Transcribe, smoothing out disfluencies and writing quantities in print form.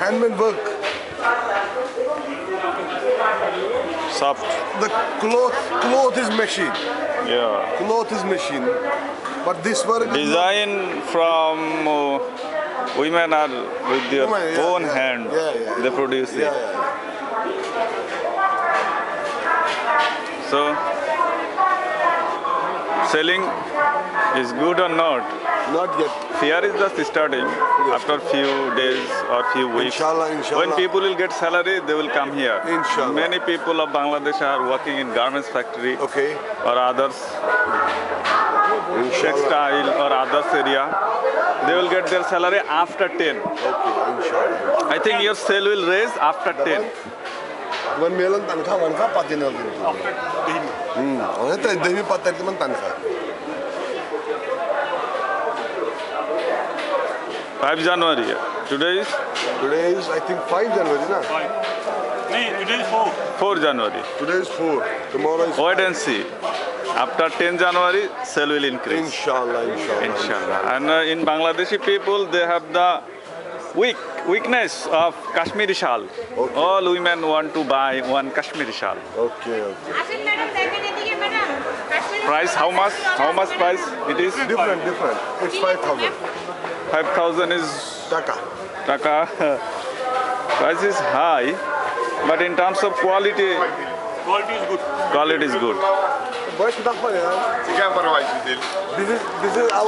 Handmade work. Soft. The cloth is machine. Yeah. Cloth is machine. But this work is Design from women are with their Women, yeah, own yeah. hand. Yeah. They produce it. Yeah. So, selling is good or not? Not yet. Here is just starting. After few days or few weeks, Inshallah. when people will get salary, they will come here. Inshallah. Many people of Bangladesh are working in garments factory Okay. or others. textile or others area, they will get their salary after 10. Okay, inshallah. I think your sale will raise after 10. Wan melan tankha wanka patinal din. Ane ta demi patar ki man tankha. 5 January. Today is Today is I think 5 January na. Today is 4. 4 January. Today is 4. Tomorrow is Wait and see. After 10 January, sale will increase. inshallah. Inshallah. And in Bangladeshi people, they have the weakness of Kashmiri shawl. Okay. All women want to buy one Kashmiri shawl. Okay. আসেন madam দেখেন এদিকে madam Price, how much? How much price it is? Different. It's 5,000. 5,000 is Taka. taka. Price is high, but in terms of quality is good. Boys, kita apa ya? This is our